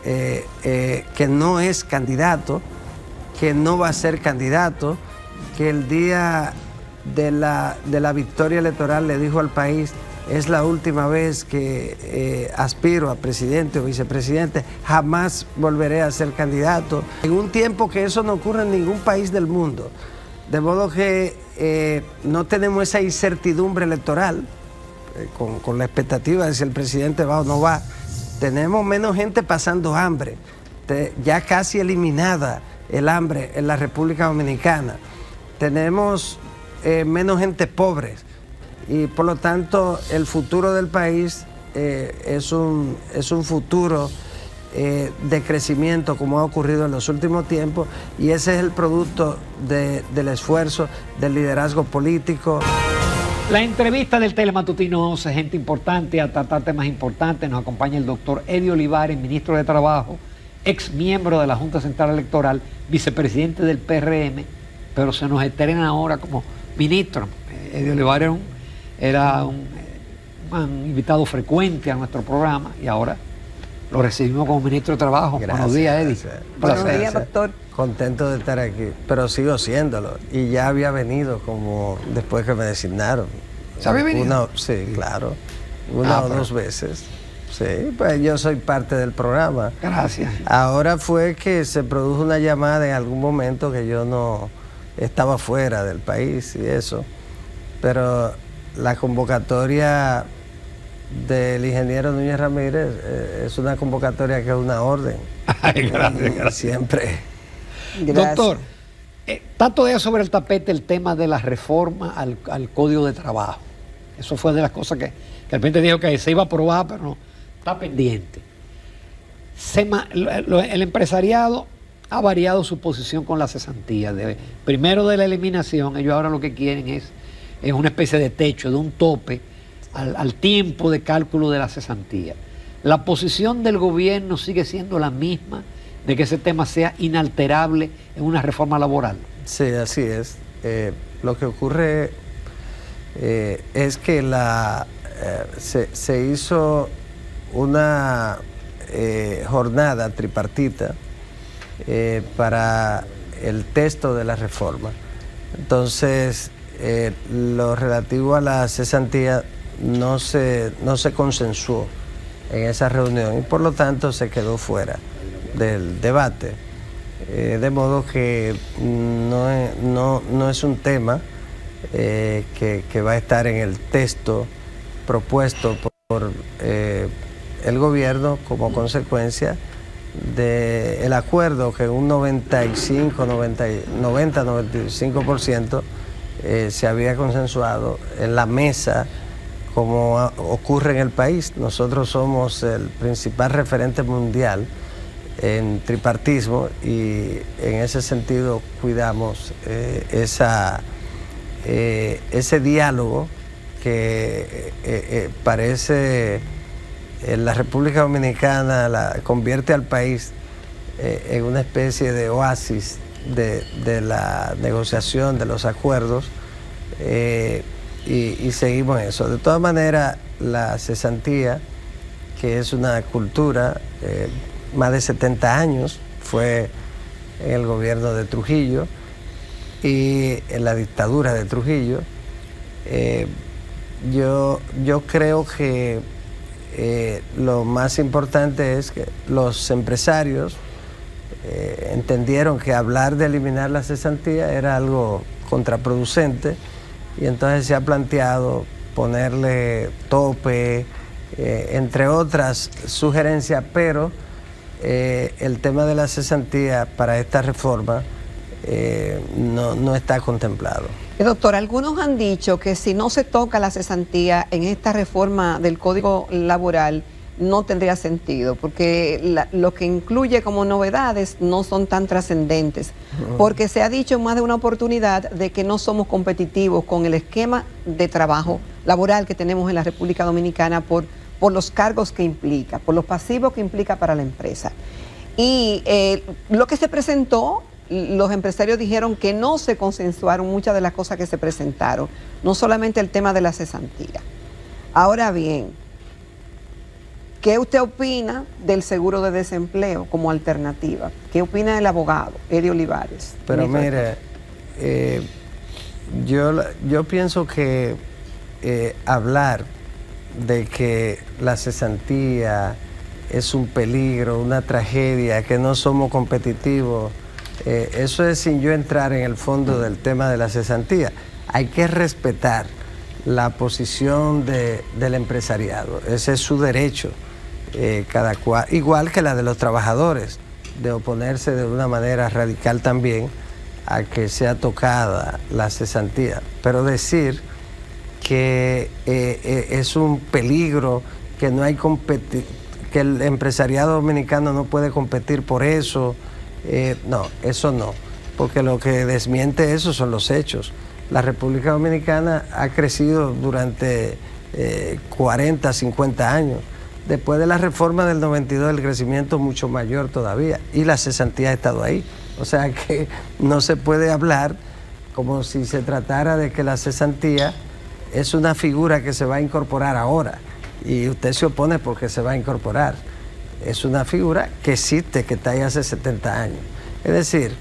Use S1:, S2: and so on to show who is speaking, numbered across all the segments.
S1: que no es candidato, que no va a ser candidato, que el día de la victoria electoral le dijo al país: es la última vez que aspiro a presidente o vicepresidente, jamás volveré a ser candidato. En un tiempo que eso no ocurre en ningún país del mundo. De modo que no tenemos esa incertidumbre electoral con la expectativa de si el presidente va o no va. Tenemos menos gente pasando hambre, ya casi eliminada el hambre en la República Dominicana. Tenemos menos gente pobre y por lo tanto el futuro del país es un futuro de crecimiento, como ha ocurrido en los últimos tiempos, y ese es el producto del esfuerzo del liderazgo político.
S2: La entrevista del Telematutino 11, gente importante a tratar temas importantes. Nos acompaña el doctor Eddie Olivares, ministro de Trabajo, ex miembro de la Junta Central Electoral, vicepresidente del PRM, pero se nos estrena ahora como ministro. Eddie Olivares era un invitado frecuente a nuestro programa y ahora lo recibimos como ministro de Trabajo.
S1: Gracias,
S2: buenos días, Eddie.
S3: Buenos días, doctor.
S1: Contento de estar aquí, pero sigo siéndolo. Y ya había venido como después que me designaron.
S2: ¿Se había venido?
S1: Sí, claro. Una o dos veces. Sí, pues yo soy parte del programa.
S2: Gracias.
S1: Ahora fue que se produjo una llamada en algún momento que yo no estaba fuera del país y eso. Pero la convocatoria del ingeniero Núñez Ramírez es una convocatoria que es una orden.
S2: Ay, gracias.
S1: Siempre.
S3: Gracias.
S2: Doctor, está todavía sobre el tapete el tema de la reforma al Código de Trabajo. Eso fue de las cosas que de repente dijo que se iba a aprobar, pero no, está pendiente. El empresariado ha variado su posición con la cesantía. Primero de la eliminación, ellos ahora lo que quieren es una especie de techo, de un tope al tiempo de cálculo de la cesantía. La posición del gobierno sigue siendo la misma, de que ese tema sea inalterable en una reforma laboral.
S1: Sí, así es. Lo que ocurre es que se hizo una jornada tripartita para el texto de la reforma. Entonces, lo relativo a la cesantía no se consensuó en esa reunión y por lo tanto se quedó fuera del debate, de modo que no es un tema que va a estar en el texto propuesto por el gobierno como consecuencia del acuerdo que un 90-95% se había consensuado en la mesa, como ocurre en el país. Nosotros somos el principal referente mundial en tripartismo y en ese sentido cuidamos ese diálogo que parece en la República Dominicana convierte al país en una especie de oasis de la negociación, de los acuerdos, y seguimos eso. De todas maneras, la cesantía, que es una cultura, más de 70 años, fue en el gobierno de Trujillo y en la dictadura de Trujillo. Yo creo que lo más importante es que los empresarios entendieron que hablar de eliminar la cesantía era algo contraproducente y entonces se ha planteado ponerle tope, entre otras sugerencias, pero el tema de la cesantía para esta reforma no está contemplado.
S3: Doctor, algunos han dicho que si no se toca la cesantía en esta reforma del Código Laboral no tendría sentido, porque lo que incluye como novedades no son tan trascendentes, porque se ha dicho en más de una oportunidad de que no somos competitivos con el esquema de trabajo laboral que tenemos en la República Dominicana por los cargos que implica, por los pasivos que implica para la empresa. Y lo que se presentó, los empresarios dijeron que no se consensuaron muchas de las cosas que se presentaron, no solamente el tema de la cesantía. Ahora bien, ¿Qué usted opina del seguro de desempleo como alternativa? ¿Qué opina el abogado Eddie Olivares?
S1: Pero mire, yo pienso que hablar de que la cesantía es un peligro, una tragedia, que no somos competitivos, eso es sin yo entrar en el fondo del tema de la cesantía. Hay que respetar la posición del empresariado, ese es su derecho, cada cual, igual que la de los trabajadores, de oponerse de una manera radical también a que sea tocada la cesantía. Pero decir que es un peligro, que no hay que el empresariado dominicano no puede competir por eso, no, eso no, porque lo que desmiente eso son los hechos. La República Dominicana ha crecido durante 40, 50 años. Después de la reforma del 92 el crecimiento es mucho mayor todavía y la cesantía ha estado ahí. O sea que no se puede hablar como si se tratara de que la cesantía es una figura que se va a incorporar ahora y usted se opone porque se va a incorporar. Es una figura que existe, que está ahí hace 70 años. Es decir,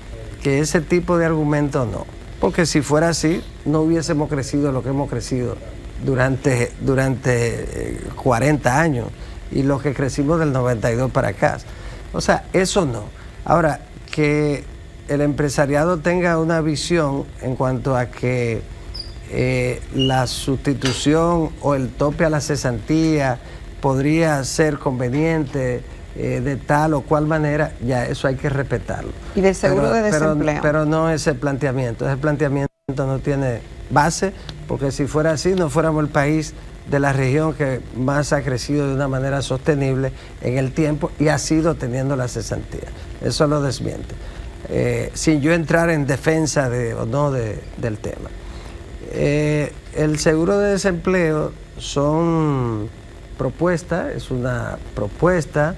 S1: que ese tipo de argumento no. Porque si fuera así, no hubiésemos crecido lo que hemos crecido durante 40 años y lo que crecimos del 92 para acá. O sea, eso no. Ahora, que el empresariado tenga una visión en cuanto a que la sustitución o el tope a la cesantía podría ser conveniente de tal o cual manera, ya eso hay que respetarlo.
S3: ¿Y del seguro de desempleo?
S1: Pero no ese planteamiento no tiene base, porque si fuera así no fuéramos el país de la región que más ha crecido de una manera sostenible en el tiempo y ha sido teniendo la cesantía. Eso lo desmiente. Sin yo entrar en defensa o no del tema. El seguro de desempleo son propuestas, es una propuesta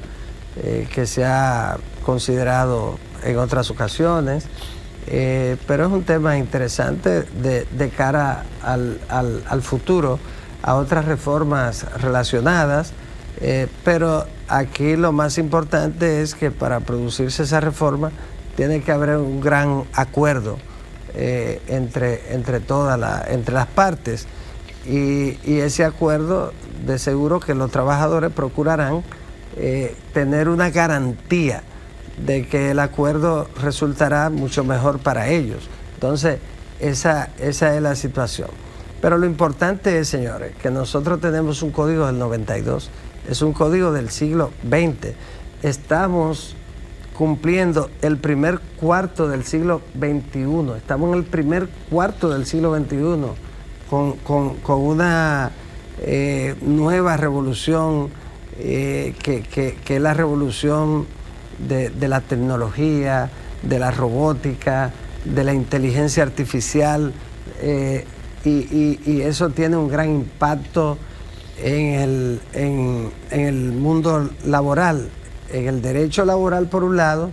S1: que se ha considerado en otras ocasiones, pero es un tema interesante de cara al futuro, a otras reformas relacionadas, pero aquí lo más importante es que para producirse esa reforma tiene que haber un gran acuerdo entre las partes y ese acuerdo de seguro que los trabajadores procurarán tener una garantía de que el acuerdo resultará mucho mejor para ellos. Entonces, esa es la situación. Pero lo importante es, señores, que nosotros tenemos un código del 92, es un código del siglo XX. Estamos cumpliendo el primer cuarto del siglo XXI, estamos en el primer cuarto del siglo XXI con una nueva revolución que es la revolución de la tecnología, de la robótica, de la inteligencia artificial, y eso tiene un gran impacto en el mundo laboral, en el derecho laboral por un lado,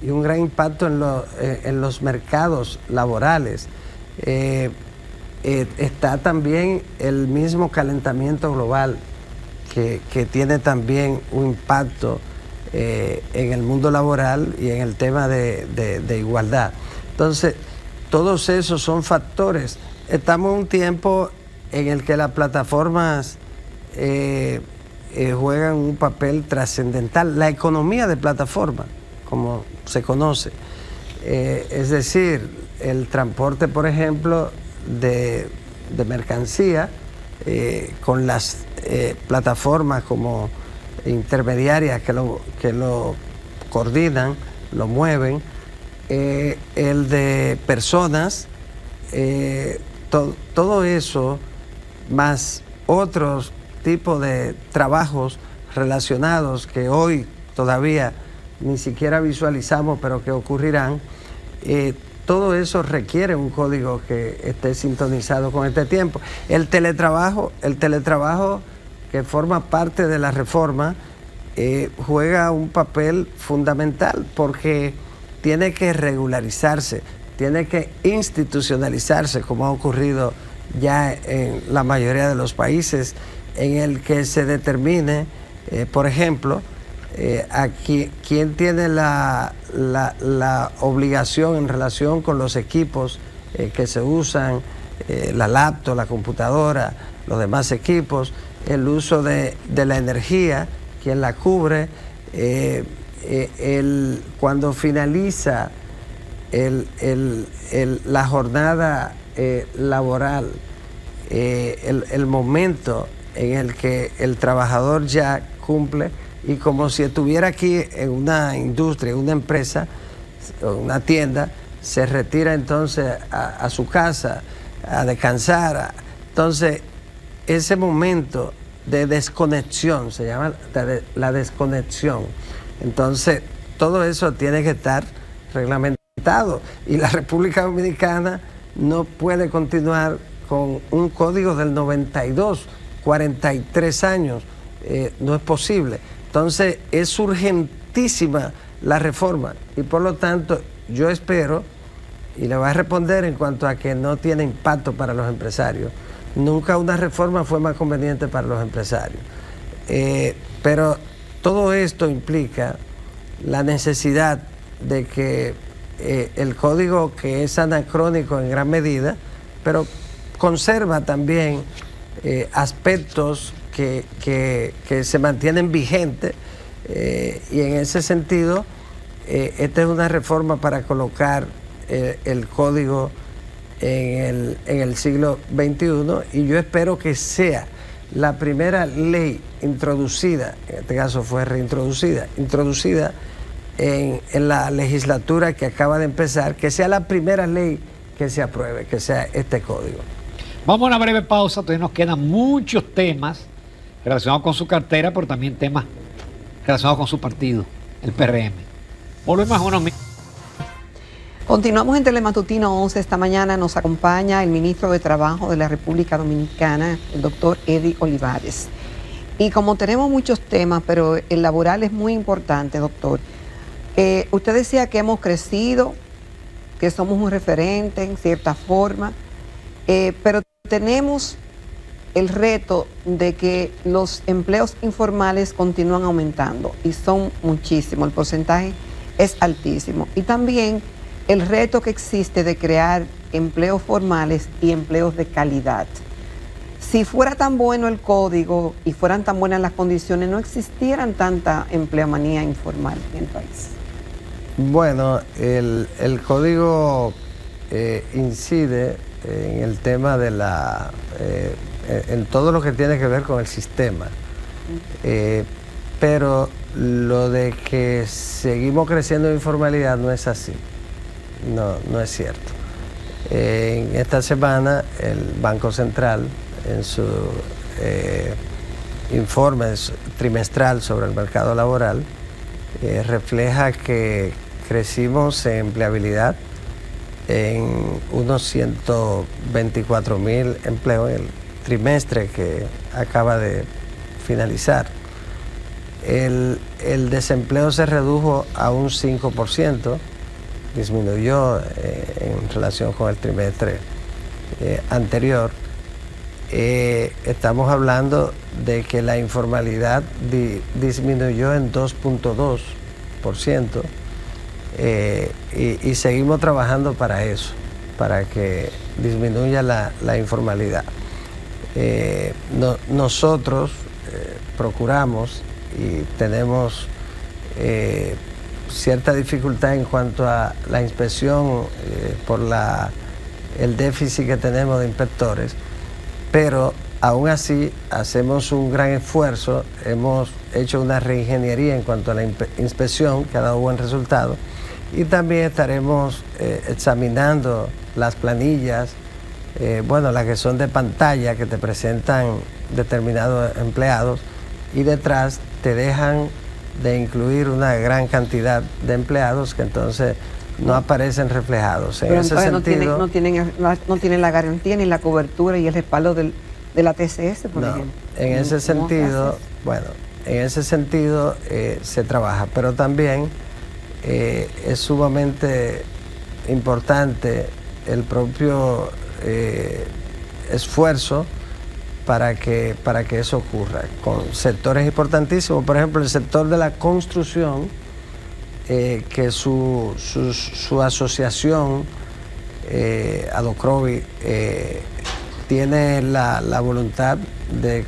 S1: y un gran impacto en los mercados laborales. Está también el mismo calentamiento global que tiene también un impacto en el mundo laboral y en el tema de igualdad. Entonces, todos esos son factores. Estamos en un tiempo en el que las plataformas juegan un papel trascendental. La economía de plataforma, como se conoce, es decir, el transporte, por ejemplo, de mercancía, con las plataformas como intermediarias que lo coordinan, lo mueven, el de personas, todo eso, más otros tipos de trabajos relacionados que hoy todavía ni siquiera visualizamos, pero que ocurrirán, todo eso requiere un código que esté sintonizado con este tiempo. El teletrabajo que forma parte de la reforma, juega un papel fundamental porque tiene que regularizarse, tiene que institucionalizarse, como ha ocurrido ya en la mayoría de los países, en el que se determine Por ejemplo, aquí, ¿quién tiene la obligación en relación con los equipos que se usan, la laptop, la computadora, los demás equipos, el uso de la energía, quién la cubre, cuando finaliza la jornada laboral, el momento en el que el trabajador ya cumple, y como si estuviera aquí en una industria, en una empresa, una tienda, se retira entonces a su casa a descansar. Entonces, ese momento de desconexión, se llama la desconexión. Entonces, todo eso tiene que estar reglamentado, y la República Dominicana no puede continuar con un código del 92, 43 años, no es posible. Entonces, es urgentísima la reforma, y por lo tanto, yo espero, y le voy a responder en cuanto a que no tiene impacto para los empresarios. Nunca una reforma fue más conveniente para los empresarios. Pero todo esto implica la necesidad de que el código, que es anacrónico en gran medida, pero conserva también aspectos que se mantienen vigentes, y en ese sentido, esta es una reforma para colocar el código en el siglo XXI, y yo espero que sea la primera ley introducida, en este caso fue introducida en la legislatura que acaba de empezar, que sea la primera ley que se apruebe, que sea este código.
S2: Vamos a una breve pausa, todavía nos quedan muchos temas relacionados con su cartera, pero también temas relacionados con su partido, el PRM. Volvemos a unos minutos.
S3: Continuamos en Telematutino 11. Esta mañana nos acompaña el ministro de Trabajo de la República Dominicana, el doctor Eddie Olivares. Y como tenemos muchos temas, pero el laboral es muy importante, doctor. Usted decía que hemos crecido, que somos un referente en cierta forma, pero tenemos el reto de que los empleos informales continúan aumentando, y son muchísimos, el porcentaje es altísimo. Y también el reto que existe de crear empleos formales y empleos de calidad. Si fuera tan bueno el código y fueran tan buenas las condiciones, no existieran tanta empleomanía informal en el país.
S1: Bueno, el código incide en el tema de en todo lo que tiene que ver con el sistema, pero lo de que seguimos creciendo en informalidad no es así. No es cierto. En esta semana el Banco Central, en su informe trimestral sobre el mercado laboral, refleja que crecimos en empleabilidad en unos 124,000 empleos en el trimestre que acaba de finalizar. El desempleo se redujo a un 5%, disminuyó en relación con el trimestre anterior. Estamos hablando de que la informalidad disminuyó en 2.2%, y seguimos trabajando para eso, para que disminuya la informalidad. Nosotros procuramos, y tenemos cierta dificultad en cuanto a la inspección por el déficit que tenemos de inspectores, pero aún así hacemos un gran esfuerzo. Hemos hecho una reingeniería en cuanto a la inspección, que ha dado buen resultado, y también estaremos examinando las planillas, las que son de pantalla, que te presentan determinados empleados, y detrás te dejan de incluir una gran cantidad de empleados que entonces no aparecen reflejados. En ese sentido,
S3: no tienen la garantía ni la cobertura y el respaldo de la TCS, por ejemplo.
S1: En ese sentido, se trabaja, pero también es sumamente importante el propio esfuerzo para que eso ocurra, con sectores importantísimos, por ejemplo, el sector de la construcción, que su asociación, Adocrovi, tiene la voluntad de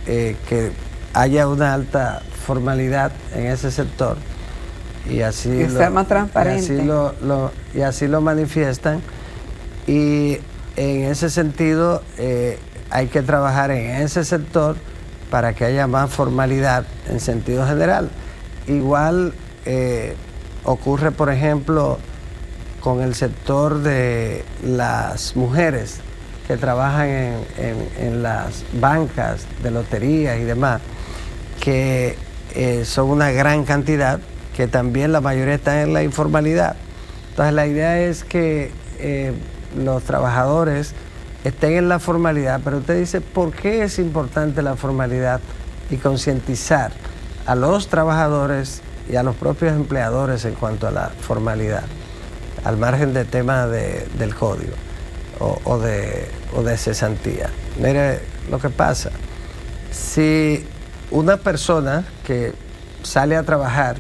S1: que haya una alta formalidad en ese sector, y así
S3: que sea más transparente.
S1: Y así lo manifiestan, y en ese sentido hay que trabajar en ese sector para que haya más formalidad en sentido general. Igual ocurre, por ejemplo, con el sector de las mujeres que trabajan en las bancas de loterías y demás, que son una gran cantidad, que también la mayoría están en la informalidad. Entonces la idea es que los trabajadores estén en la formalidad, pero usted dice, ¿por qué es importante la formalidad? Y concientizar a los trabajadores y a los propios empleadores en cuanto a la formalidad, al margen del tema del código o de cesantía. Mire lo que pasa. Si una persona que sale a trabajar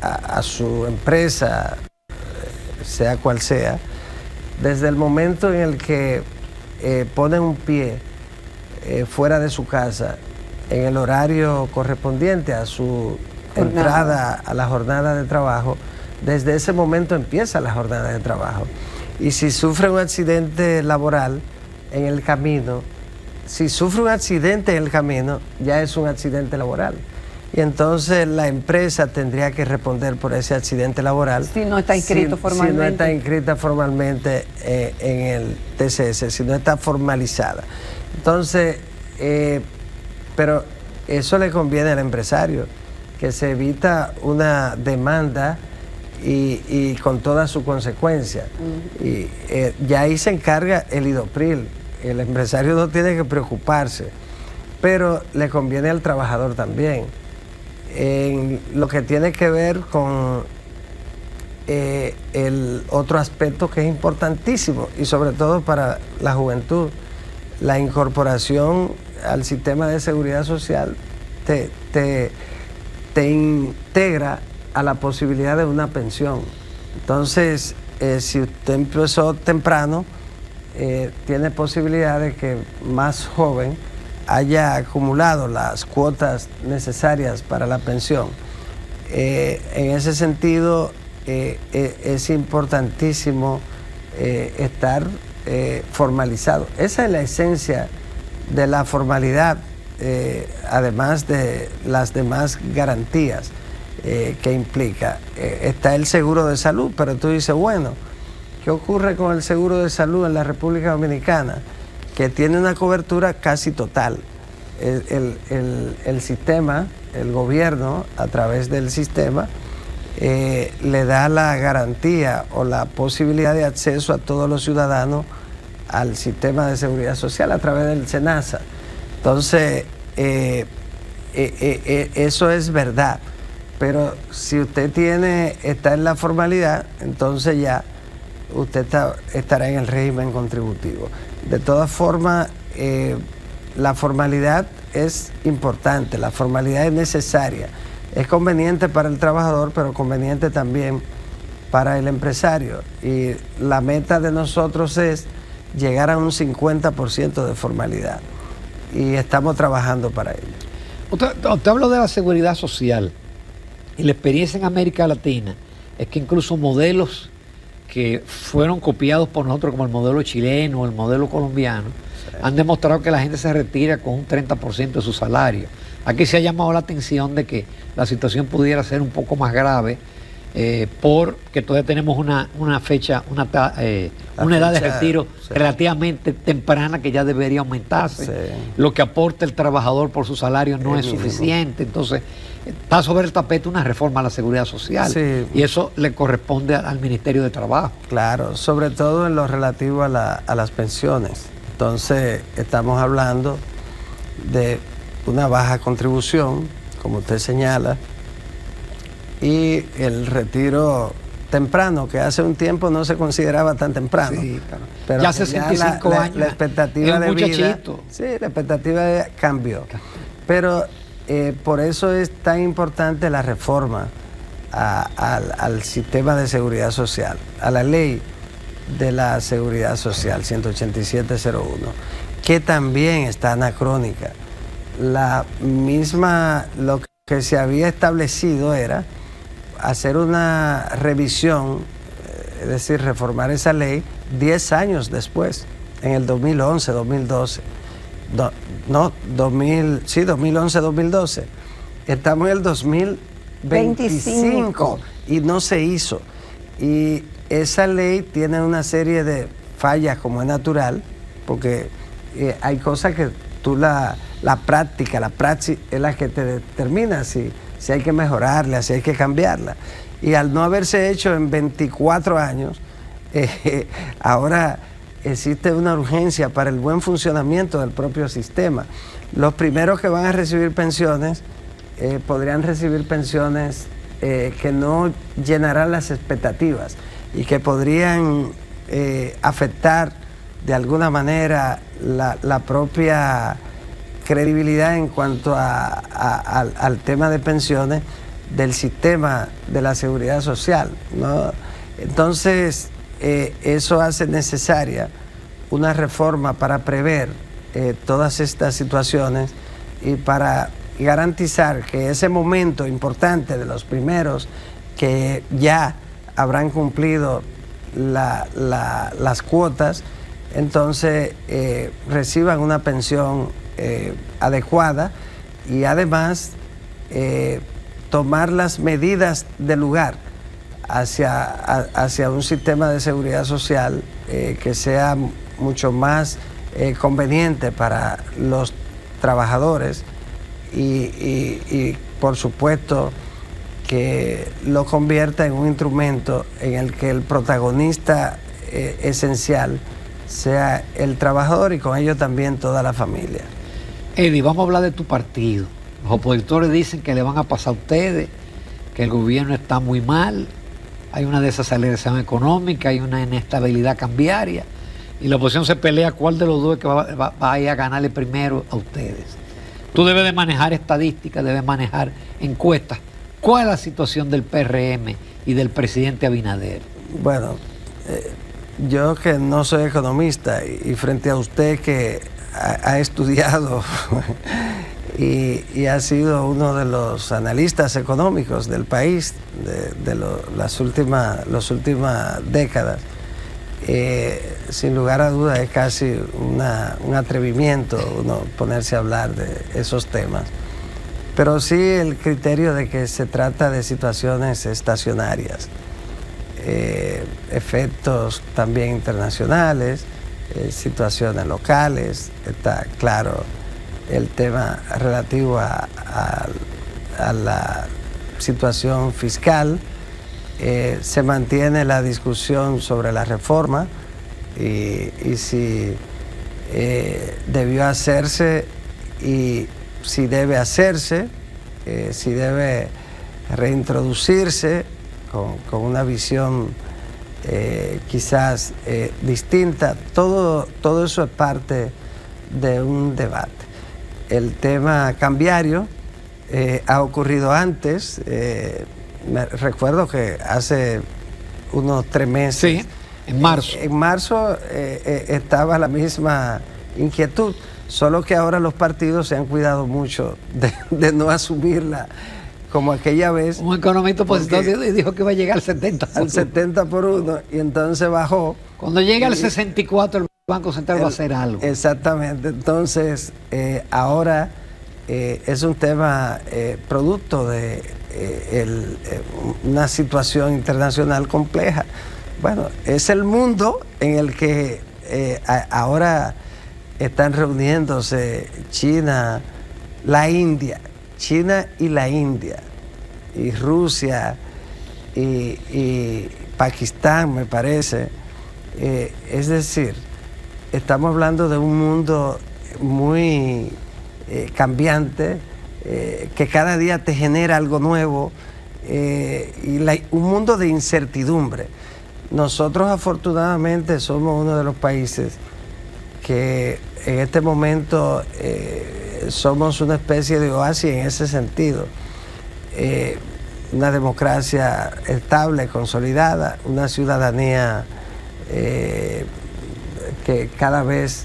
S1: a su empresa, sea cual sea, desde el momento en el que pone un pie fuera de su casa, en el horario correspondiente a su entrada a la jornada de trabajo, desde ese momento empieza la jornada de trabajo. Y si sufre un accidente laboral en el camino, ya es un accidente laboral. Y entonces la empresa tendría que responder por ese accidente laboral.
S3: Si no está inscrito formalmente.
S1: Si no está inscrita formalmente en el TCS, si no está formalizada. Entonces, pero eso le conviene al empresario, que se evita una demanda y con todas sus consecuencias. Y ya ahí se encarga el IDOPRIL. El empresario no tiene que preocuparse, pero le conviene al trabajador también. En lo que tiene que ver con el otro aspecto que es importantísimo, y sobre todo para la juventud, la incorporación al sistema de seguridad social te integra a la posibilidad de una pensión. Entonces, si usted empezó temprano, tiene posibilidad de que más joven haya acumulado las cuotas necesarias para la pensión. En ese sentido, es importantísimo estar formalizado. Esa es la esencia de la formalidad, además de las demás garantías que implica. Está el seguro de salud, pero tú dices, bueno, ¿qué ocurre con el seguro de salud en la República Dominicana? Que tiene una cobertura casi total. El sistema, el gobierno, a través del sistema, le da la garantía o la posibilidad de acceso a todos los ciudadanos al sistema de seguridad social a través del SENASA. Entonces, eso es verdad. Pero si usted está en la formalidad, entonces ya usted estará en el régimen contributivo. De todas formas, la formalidad es importante, la formalidad es necesaria. Es conveniente para el trabajador, pero conveniente también para el empresario. Y la meta de nosotros es llegar a un 50% de formalidad. Y estamos trabajando para ello.
S2: Usted habló de la seguridad social. Y la experiencia en América Latina es que incluso modelos que fueron copiados por nosotros, como el modelo chileno o el modelo colombiano, han demostrado que la gente se retira con un 30% de su salario. Aquí se ha llamado la atención de que la situación pudiera ser un poco más grave, porque todavía tenemos una edad de retiro relativamente temprana que ya debería aumentarse.
S1: Sí.
S2: Lo que aporta el trabajador por su salario no es suficiente. Entonces, está sobre el tapete una reforma a la seguridad social.
S1: Sí.
S2: Y eso le corresponde al Ministerio de Trabajo.
S1: Claro, sobre todo en lo relativo a las pensiones. Entonces, estamos hablando de una baja contribución, como usted señala, y el retiro temprano, que hace un tiempo no se consideraba tan temprano.
S2: Sí,
S1: pero
S2: ya 65 años.
S1: La expectativa
S2: es
S1: de
S2: un
S1: vida.
S2: muchachito.
S1: Sí, la expectativa cambió. Pero por eso es tan importante la reforma al sistema de seguridad social, a la ley de la seguridad social 18701, que también está anacrónica. La misma, lo que se había establecido era hacer una revisión, es decir, reformar esa ley 10 años después, en el 2011, 2012. No, 2011, 2012. Estamos en el 2025 y no se hizo. Y esa ley tiene una serie de fallas, como es natural, porque hay cosas que tú la praxis es la que te determina si hay que mejorarla, si hay que cambiarla. Y al no haberse hecho en 24 años, ahora existe una urgencia para el buen funcionamiento del propio sistema. Los primeros que van a recibir pensiones podrían recibir pensiones que no llenarán las expectativas y que podrían afectar de alguna manera la propia credibilidad en cuanto al tema de pensiones del sistema de la seguridad social, ¿no? Entonces, eso hace necesaria una reforma para prever todas estas situaciones y para garantizar que ese momento importante de los primeros que ya habrán cumplido las cuotas, entonces reciban una pensión adecuada y además tomar las medidas del lugar hacia un sistema de seguridad social que sea mucho más conveniente para los trabajadores y por supuesto que lo convierta en un instrumento en el que el protagonista esencial sea el trabajador y con ello también toda la familia.
S2: Eddie, vamos a hablar de tu partido. Los opositores dicen que le van a pasar a ustedes, que el gobierno está muy mal, hay una desaceleración económica, hay una inestabilidad cambiaria y la oposición se pelea cuál de los dos es que va a ir a ganarle primero a ustedes. Tú debes de manejar estadísticas, debes manejar encuestas. ¿Cuál es la situación del PRM y del presidente Abinader?
S1: Bueno, yo que no soy economista y frente a usted que ha estudiado y ha sido uno de los analistas económicos del país de las últimas décadas, sin lugar a dudas es casi un atrevimiento uno ponerse a hablar de esos temas. Pero sí el criterio de que se trata de situaciones estacionarias, efectos también internacionales, situaciones locales, está claro el tema relativo a la situación fiscal, se mantiene la discusión sobre la reforma y si debió hacerse y si debe hacerse, si debe reintroducirse con una visión quizás distinta. Todo eso es parte de un debate. El tema cambiario ha ocurrido antes. Me recuerdo que hace unos 3 meses.
S2: Sí, en marzo.
S1: En marzo estaba la misma inquietud, solo que ahora los partidos se han cuidado mucho de no asumirla como aquella vez.
S2: Un economista opositor dijo que iba a llegar al 70 por 1.
S1: Al 70 por 1 y entonces bajó.
S2: Cuando llegue al 64 el Banco Central va a hacer algo.
S1: Exactamente. Entonces ahora es un tema producto de una situación internacional compleja. Bueno, es el mundo en el que ahora están reuniéndose China, la India, China y la India, y Rusia y Pakistán, me parece. Es decir, estamos hablando de un mundo muy cambiante, que cada día te genera algo nuevo, un mundo de incertidumbre. Nosotros afortunadamente somos uno de los países que en este momento somos una especie de oasis en ese sentido. Una democracia estable, consolidada, una ciudadanía que cada vez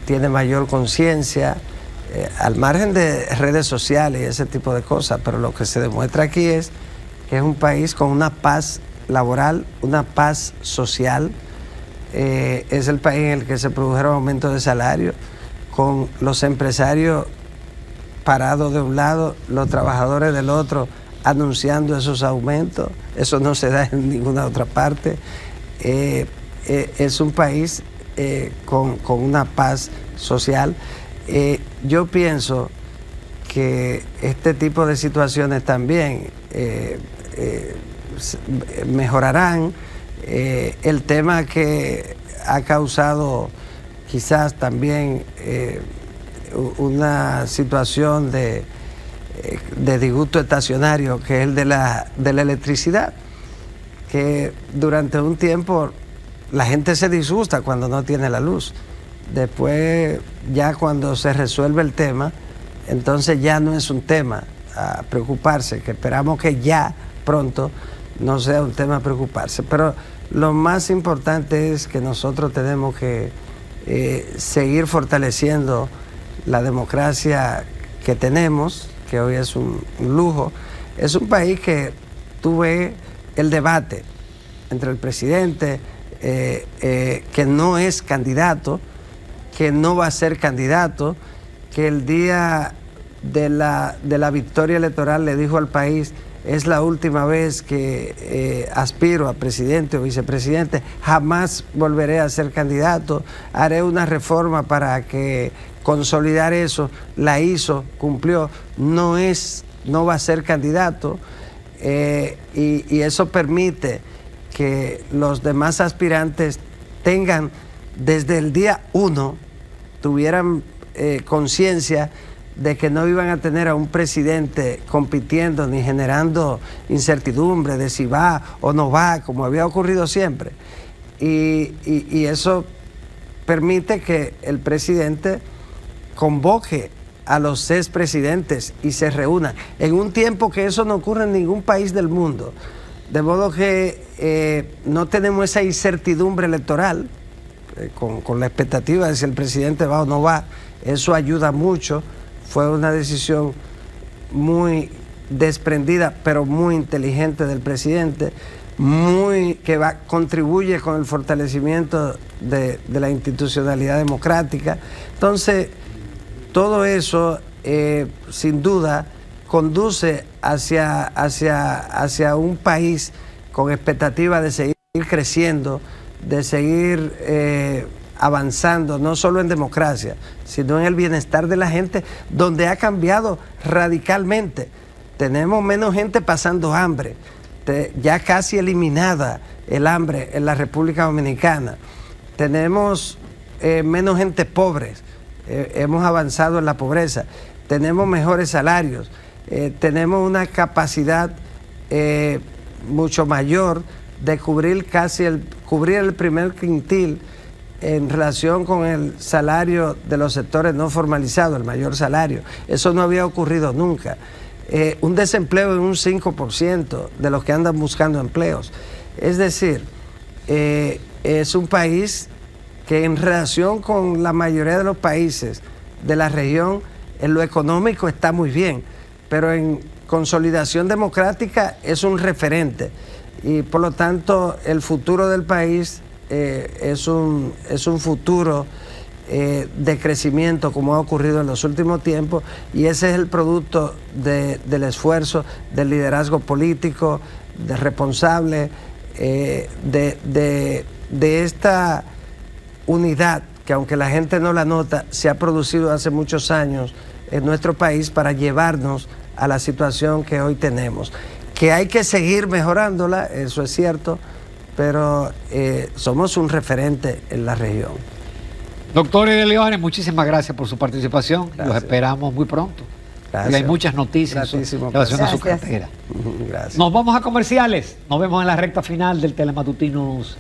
S1: tiene mayor conciencia, al margen de redes sociales y ese tipo de cosas, pero lo que se demuestra aquí es que es un país con una paz laboral, una paz social. Es el país en el que se produjeron aumentos de salario, con los empresarios parados de un lado, los trabajadores del otro, anunciando esos aumentos. Eso no se da en ninguna otra parte. Es un país con una paz social. Yo pienso que este tipo de situaciones también mejorarán. El tema que ha causado quizás también una situación de disgusto estacionario, que es el de la electricidad, que durante un tiempo la gente se disgusta cuando no tiene la luz. Después, ya cuando se resuelve el tema, entonces ya no es un tema a preocuparse, que esperamos que ya pronto no sea un tema a preocuparse. Pero lo más importante es que nosotros tenemos que seguir fortaleciendo la democracia que tenemos, que hoy es un lujo. Es un país que tú ves el debate entre el presidente, que no es candidato, que no va a ser candidato, que el día de la victoria electoral le dijo al país: es la última vez que aspiro a presidente o vicepresidente, jamás volveré a ser candidato, haré una reforma para que consolidar eso, la hizo, cumplió, no va a ser candidato, y eso permite que los demás aspirantes tengan desde el día 1, tuvieran conciencia de que no iban a tener a un presidente compitiendo ni generando incertidumbre de si va o no va, como había ocurrido siempre. Y eso permite que el presidente convoque a los 6 presidentes y se reúnan en un tiempo que eso no ocurre en ningún país del mundo. De modo que no tenemos esa incertidumbre electoral con la expectativa de si el presidente va o no va. Eso ayuda mucho. Fue una decisión muy desprendida, pero muy inteligente del presidente, contribuye con el fortalecimiento de la institucionalidad democrática. Entonces, todo eso, sin duda, conduce hacia un país con expectativa de seguir creciendo, de seguir avanzando, no solo en democracia, sino en el bienestar de la gente, donde ha cambiado radicalmente. Tenemos menos gente pasando hambre, ya casi eliminada el hambre en la República Dominicana. Tenemos menos gente pobre, hemos avanzado en la pobreza, tenemos mejores salarios, tenemos una capacidad mucho mayor de cubrir el primer quintil en relación con el salario de los sectores no formalizados, el mayor salario. Eso no había ocurrido nunca. Un desempleo en un 5% de los que andan buscando empleos. Es decir, es un país que en relación con la mayoría de los países de la región, en lo económico está muy bien, pero en consolidación democrática es un referente. Y por lo tanto, el futuro del país es un futuro de crecimiento, como ha ocurrido en los últimos tiempos, y ese es el producto del esfuerzo, del liderazgo político, de responsable, de esta unidad que, aunque la gente no la nota, se ha producido hace muchos años en nuestro país para llevarnos a la situación que hoy tenemos. Que hay que seguir mejorándola, eso es cierto, pero somos un referente en la región.
S2: Doctor Edio Olivares, muchísimas gracias por su participación.
S1: Gracias.
S2: Los esperamos muy pronto. Porque hay muchas noticias en
S1: Gratísimo
S2: relación a su
S3: placer.
S2: cartera.
S1: Gracias.
S2: Nos vamos a comerciales. Nos vemos en la recta final del Telematutinos